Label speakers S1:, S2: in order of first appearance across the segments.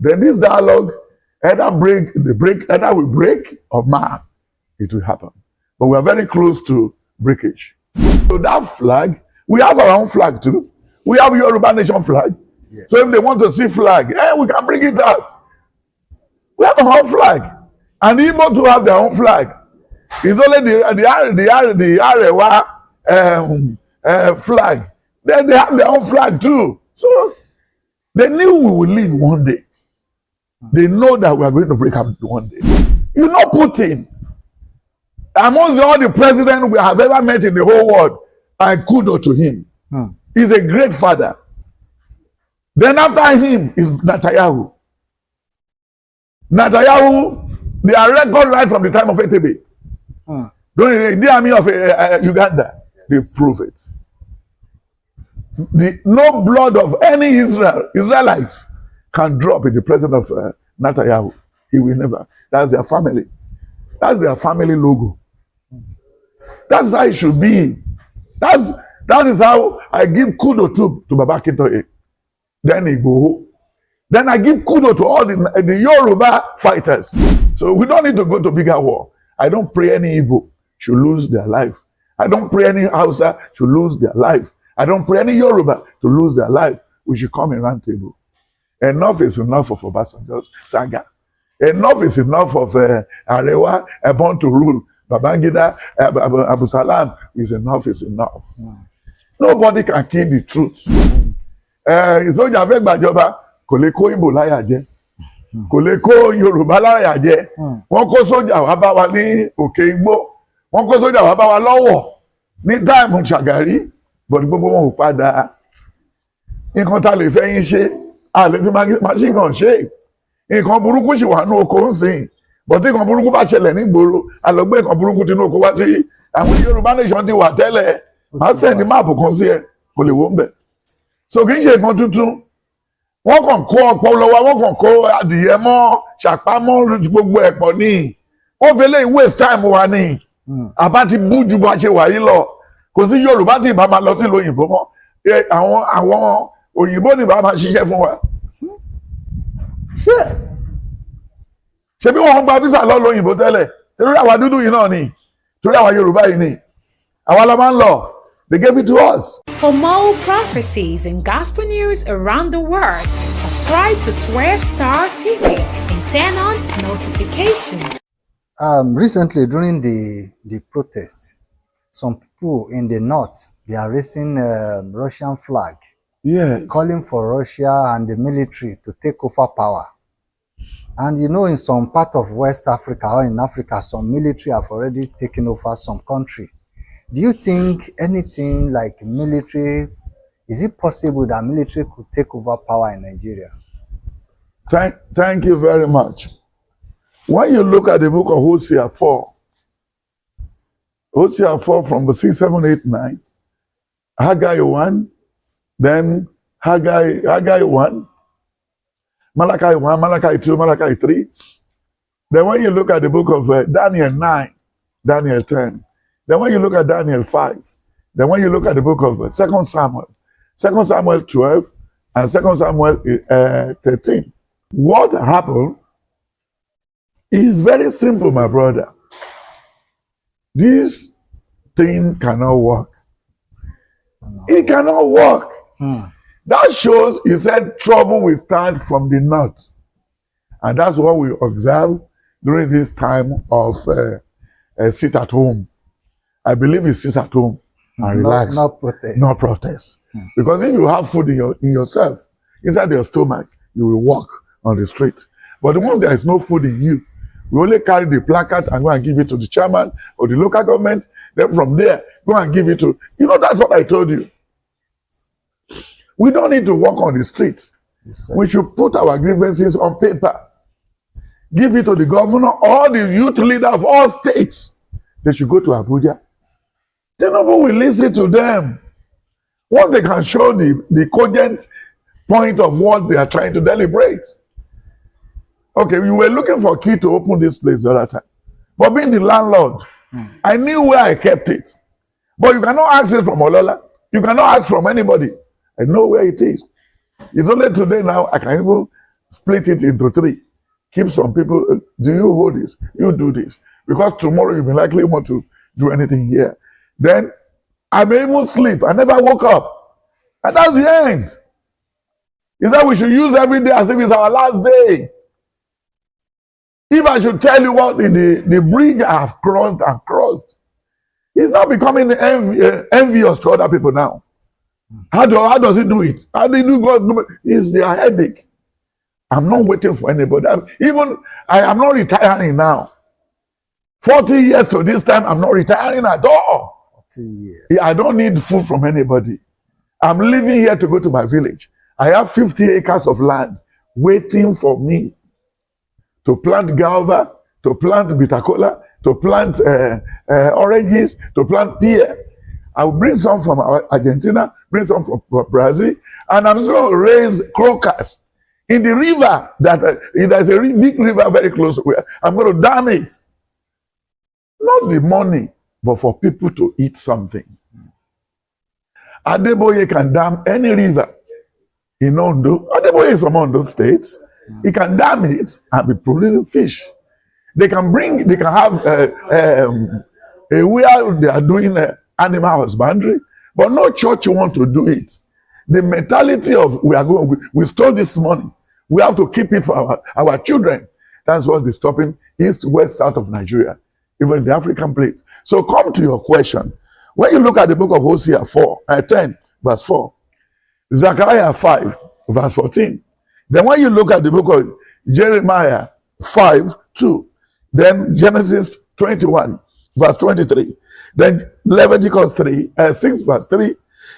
S1: then this dialogue either will break or mar. It will happen. But we are very close to breakage. So that flag, we have our own flag too. We have Yoruba nation flag.
S2: Yes.
S1: So if they want to see flag, we can bring it out. We have our own flag. And Igbo to have their own flag. It's only the Arewa flag. Then they have their own flag too. So they knew we would leave one day. They know that we are going to break up one day. You know Putin. Amongst all the presidents we have ever met in the whole world, I kudos to him. He's a great father. Then after him is Netanyahu. Netanyahu, they are record right from the time of Etebe. The army of Uganda, they prove it. No blood of any Israelites can drop in the presence of Netanyahu. He will never. That's their family. That's their family logo. That's how it should be. That is how I give kudos to Baba Kintoye. Then he go. Then I give kudos to all the Yoruba fighters. So we don't need to go to bigger war. I don't pray any Igbo should lose their life. I don't pray any Hausa should lose their life. I don't pray any Yoruba to lose their life. We should come in round table. Enough is enough of Obasanjo's saga. Enough is enough of Arewa, born to rule. Babangida, Abu Salam is enough. Nobody can kill the truth. Ìsọjà fẹ́ gbàjọba kò lè kó Ìgbò láyà jẹ, kò lè kó Yorùbá láyà jẹ. Wọ́n kó sójà wá bá wa ní Òkè Igbó, wọ́n kó sójà wá bá wa lọ́wọ́ ní táìmù Ṣàgàrí, bọ̀dù gbogbo wọn ò padà. Nǹkan tá lè fẹ́ yín ṣe, a lè fi machine gun ṣe. Nǹkan burúkú sì wà ní oko ń sìn. But tí nǹkan burúkú bá ṣẹlẹ̀ nígboro, àlọ́gbé nǹkan burúkú tinú oko wá sí àwọn Yorùbá nation ti wà tẹ́lẹ̀. Má sẹ́ni máàpù kan sí ẹ, kò lè wó ń bẹ̀. So kì í ṣe nǹkan tuntun. Wọ́n kàn kó ọpọlọ wa, wọ́n kàn kó adìyẹ mọ́, ṣàpamọ́ gbogbo ẹ̀pọ̀ ní. Wọ́n fi lè waste time wa ní. Àbá ti bú ju bá ṣe wà yìí lọ. Kò sí Yorùbá tí ìbá máa lọ sí òyìnbó mọ́. Àwọn òyìnbó ni ìbá máa ṣiṣẹ́ fún wa. Ṣebí wọ́n gba visa lọ lóyìnbó tẹ́lẹ̀. Torí àwa dúdú yìí náà ni. Torí àwa Yorùbá yìí ni. Àwa la máa ń lọ. They gave it to us.
S3: For more prophecies and gospel news around the world, subscribe to 12 Star TV and turn on notifications.
S2: Recently, during the protest, some people in the north, they are raising Russian flag, calling for Russia and the military to take over power. And you know, in some part of West Africa or in Africa, some military have already taken over some country. Do you think anything like military, is it possible that military could take over power in Nigeria?
S1: Thank you very much. When you look at the book of Hosea 4 from the 6, 7, 8, 9, Haggai 1, then Haggai 1, Malachi 1, Malachi 2, Malachi 3. Then when you look at the book of Daniel 9, Daniel 10, then when you look at Daniel 5, then when you look at the book of 2 Samuel 12, and 2 Samuel 13, what happened is very simple, my brother. This thing cannot work. It cannot work. That shows, he said, trouble will start from the north. And that's what we observe during this time of sit at home. I believe it sits at home and relax.
S2: Not protest.
S1: Not protest. Because if you have food in yourself, inside your stomach, you will walk on the street. But the moment there is no food in you, we only carry the placard and go and give it to the chairman or the local government. Then from there, go and give it to... You know, that's what I told you. We don't need to walk on the streets. We should put our grievances on paper. Give it to the governor or the youth leader of all states. They should go to Abuja. Tinubu will listen to them. Once they can show the cogent point of what they are trying to deliberate. Okay, we were looking for a key to open this place the other time. For being the landlord, I knew where I kept it. But you cannot ask it from Olola. You cannot ask from anybody. I know where it is. It's only today now I can even split it into three. Keep some people, do you hold this? You do this. Because tomorrow you may likely want to do anything here. Then I may even sleep. I never woke up. And that's the end. He said we should use every day as if it's our last day. If I should tell you what the bridge I have crossed and crossed, it's not becoming envious to other people now. How does he do it? How do he do God? It's their headache. I'm not waiting for anybody. I am not retiring now. 40 years to this time, I'm not retiring at all.
S2: 40 years.
S1: I don't need food from anybody. I'm leaving here to go to my village. I have 50 acres of land waiting for me to plant guava, to plant bitter cola, to plant oranges, to plant pear. I will bring some from Argentina, bring some from Brazil, and I'm just going to raise crocus in the river. There's a big river very close to where I'm going to dam it. Not the money, but for people to eat something. Adeboye can dam any river in Ondo. Adeboye is from Ondo State. He can dam it and be producing fish. They can have a where they are doing animal husbandry, but no church want to do it. The mentality of we stole this money. We have to keep it for our children. That's what is stopping east, west, south of Nigeria, even the African plate. So come to your question. When you look at the book of Hosea 10, verse 4, Zechariah 5, verse 14, then when you look at the book of Jeremiah 5, 2, then Genesis 21, verse 23, then Leviticus 6, verse 3,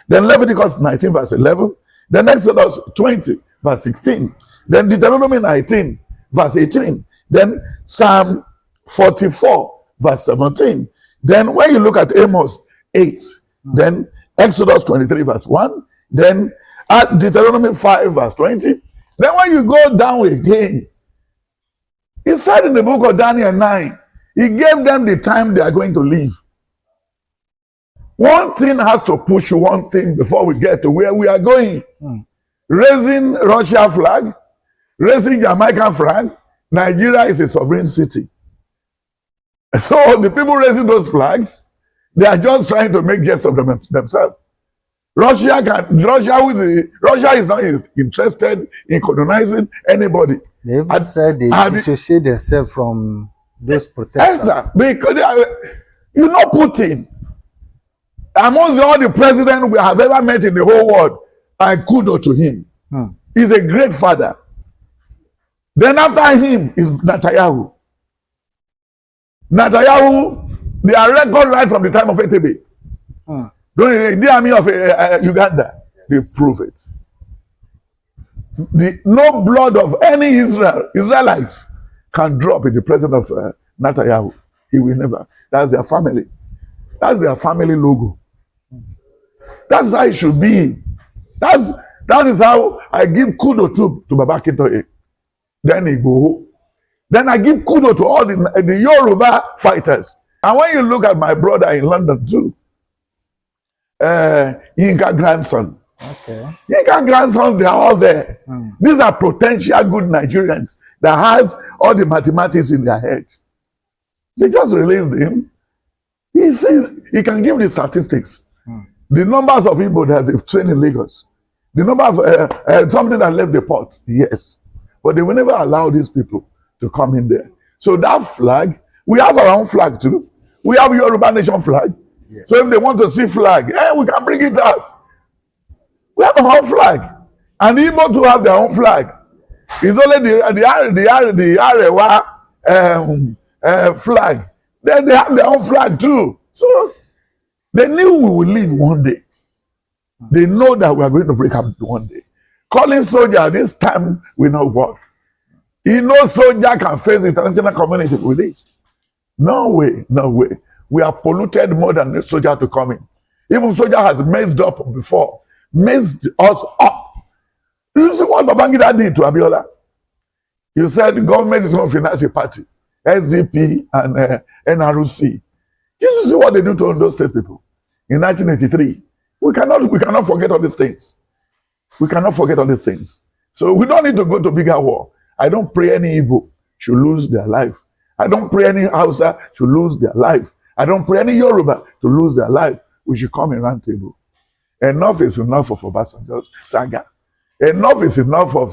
S1: then Leviticus 19, verse 11, then Exodus 20, verse 16, then Deuteronomy 19, verse 18, then Psalm 44, verse 17, then when you look at Amos 8, then Exodus 23, verse 1, then at Deuteronomy 5, verse 20, then when you go down again, he said in the book of Daniel 9, he gave them the time they are going to leave. One thing has to push one thing before we get to where we are going. Raising Russia flag, raising Jamaican flag, Nigeria is a sovereign city. So the people raising those flags, they are just trying to make guests of themselves. Russia is not interested in colonizing anybody.
S2: They even said they dissociate themselves from those protesters.
S1: Yes, because you know Putin, amongst all the presidents we have ever met in the whole world, I kudos to him. He's a great father. Then after him is Netanyahu. They are record right from the time of Etebe. The army of Uganda, they prove it. No blood of any Israelites can drop in the presence of Netanyahu. He will never. That's their family. That's their family logo. That's how it should be. That is how I give kudos to Baba Kintoye. Then he go. Then I give kudos to all the Yoruba fighters. And when you look at my brother in London too, Yinka grandson.
S2: Okay.
S1: Yinka grandson, they are all there. These are potential good Nigerians that has all the mathematics in their head. They just released him. He says he can give the statistics. The numbers of Igbo that they've trained in Lagos. The number of something that left the port. Yes. But they will never allow these people to come in there. So that flag, we have our own flag too. We have Yoruba Nation flag. Yes. So if they want to see flag, we can bring it out. We have our own flag. And the Igbo too have their own flag. It's only the Arewa flag. Then they have their own flag too. So they knew we will leave one day. They know that we are going to break up one day. Calling soldier this time will not work. No soldier can face the international community with this. No way, no way. We are polluted more than the soldier to come in. Even soldier has messed up before. Messed us up. You see what Babangida did to Abiola? You said the government is going to finance a party. SDP and NRC. You see what they do to Ondo State people in 1983. We cannot forget all these things. We cannot forget all these things. So we don't need to go to bigger war. I don't pray any Igbo should lose their life. I don't pray any Hausa to lose their life. I don't pray any Yoruba to lose their life. We should come in round table. Enough is enough of Obasanjo's saga. Enough is enough of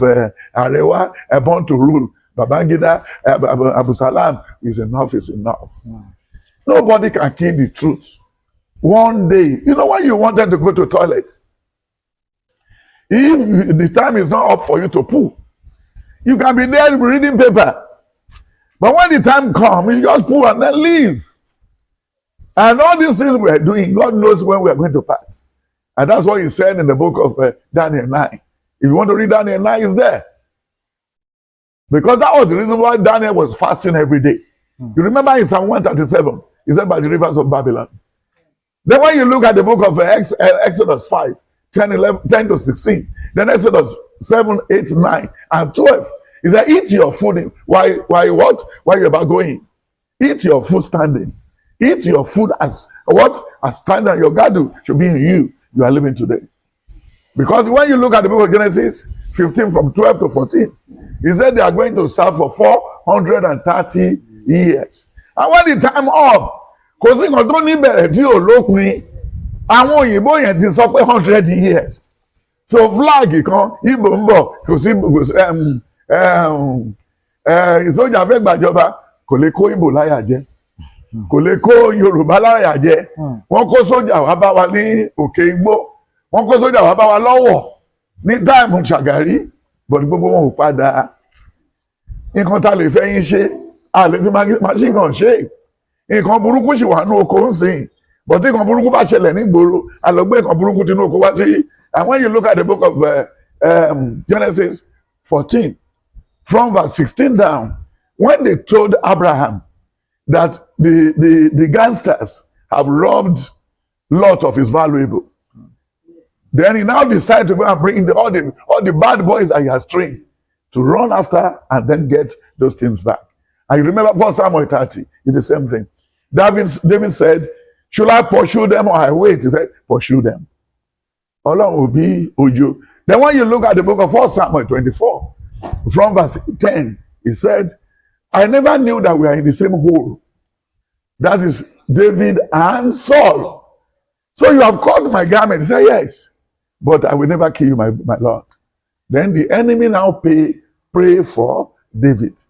S1: Arewa, born to rule. Babangida, Abu Salam is enough is enough. Nobody can kill the truth. One day, you know when you wanted to go to the toilet? If the time is not up for you to poo, you can be there reading paper. But when the time comes, you just poo and then leave. And all these things we are doing, God knows when we are going to part. And that's what he said in the book of Daniel 9. If you want to read Daniel 9, it's there. Because that was the reason why Daniel was fasting every day. You remember in Psalm 137, he said by the rivers of Babylon. Then when you look at the book of Exodus 5, 10 to 16, then Exodus 7, 8, 9, and 12, he said, eat your food. Why what? Why you about going? Eat your food standing. Eat your food as what? As standing. Your God should be in you. You are living today. Because when you look at the book of Genesis 15 from 12 to 14, he said they are going to serve for 430 years. And when the time up, because he don't need to look me, àwọn òyìnbó yẹn ti sọ pé 100 years. So flag kan Igbo ń bọ̀ kò sí ìsọjà fẹ́ gbàjọba kò lè kó Igbo láyà jẹ kò lè kó Yorùbá láyà jẹ wọ́n kó sójà wá bá wa ní òkè Igbó wọ́n kó sójà wá bá wa lọ́wọ́ ní táìmù Ṣàgárí bọ̀dí gbogbo wọn ò padà nǹkan tá lè fẹ́ yín ṣe a lè fi machine gun ṣe nǹkan burúkú sì wà ní oko ń sìn but nǹkan burúkú bá ṣẹlẹ̀ nígboro àlọ́gbé nǹkan burúkú tinú oko wá sí. And when you look at the book of Genesis 14 from verse 16 down, when they told Abraham that the gangsters have robbed Lot of his valuable, then he now decided to go and bring all the bad boys that he has trained to run after and then get those teams back. And you remember 1 Samuel 30, it's the same thing. David said, should I pursue them or I wait? He said, pursue them. Allah will be Ojo. Then when you look at the book of 1 Samuel 24, from verse 10, he said, I never knew that we are in the same hole. That is David and Saul. So you have caught my garment. He said, yes, but I will never kill you, my Lord. Then the enemy now pray for David.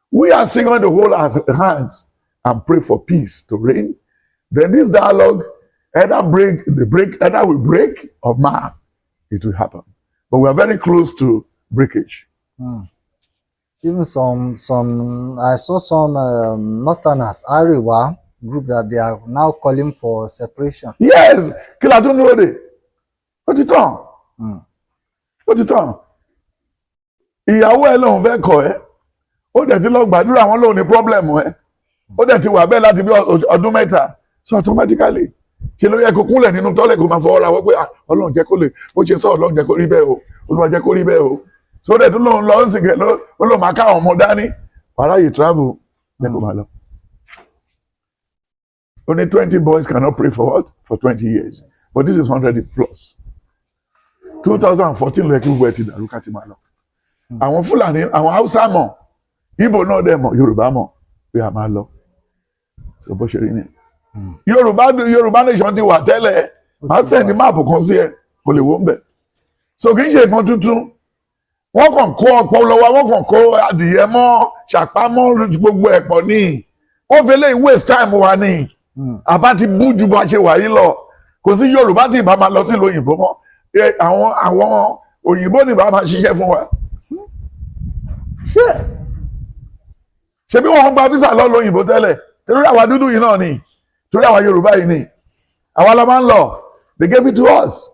S1: We are still going to hold our hands and pray for peace to reign. Then this dialogue either we break or mar. It will happen. But we are very close to breakage.
S2: Even I saw some Northerners, Ariwa group that they are now calling for separation.
S1: Yes, kí la tún dúró dè. Ó ti tán. Ó ti tán. Ìyàwó ẹ lòun fẹ́ kọ̀ ẹ́. Ó dẹ̀ ti lọ gbàdúrà wọn lòun ní problem ẹ. Ó dẹ̀ ti wà bẹ́ẹ̀ láti bí ọdún mẹ́ta. So automatically, ṣe ló yẹ kó kúnlẹ̀ nínú tọ́lẹ̀ kó máa fọwọ́ ra wọ́n pé Ọlọ́run jẹ́ kó lè ó ṣe sọ Ọlọ́run jẹ́ kó rí bẹ́ẹ̀ o Olúwa jẹ́ kó rí bẹ́ẹ̀ o. So dẹ̀ tún lòun lọ ń sìnkẹ́ ló lò máa ká àwọn ọmọ dání. Wàrà yìí travel jẹ́ kó máa lọ. Only 20 boys cannot pray for what? For 20 years. But this is 100 plus. 2014 ló yẹ kí gbogbo ẹ̀ ti dàrú ká ti máa lọ. Àwọn Fúlàní, àwọn Haúsá mọ̀, Ìgbò náà dẹ̀ mọ̀, Yorùbá mọ̀ pé a máa lọ. So bó ṣe rí ni. Yorùbá nation ti wà tẹ́lẹ̀ máa sẹ́ni máàpù kan sí ẹ kò lè wó ń bẹ̀. So kì í ṣe nǹkan tuntun wọ́n kàn kó ọpọlọ wa wọ́n kàn kó adìyẹ mọ́ ṣàpamọ́ gbogbo ẹ̀pọ̀ ní wọ́n fi lè waste time wa ní àbá ti bú ju bá ṣe wà yìí lọ kò sí Yorùbá tí ìbá máa lọ sí òyìnbó mọ́ àwọn òyìnbó ní ìbá máa ṣiṣẹ́ fún wa. Ṣebí wọ́n gba visa lọ lóyìnbó tẹ́lẹ̀ torí àwa dúdú yìí náà ni torí àwa Yorùbá yìí ni àwa la máa ń lọ. They gave it to us.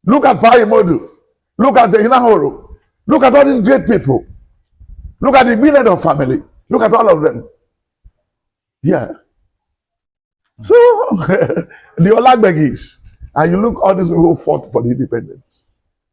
S1: Look at Pai Modu. Look at the Inahoro. Look at all these great people. Look at the Binedo family. Look at all of them. Yeah. So the Olagbegis, and you look all these people who fought for the independence.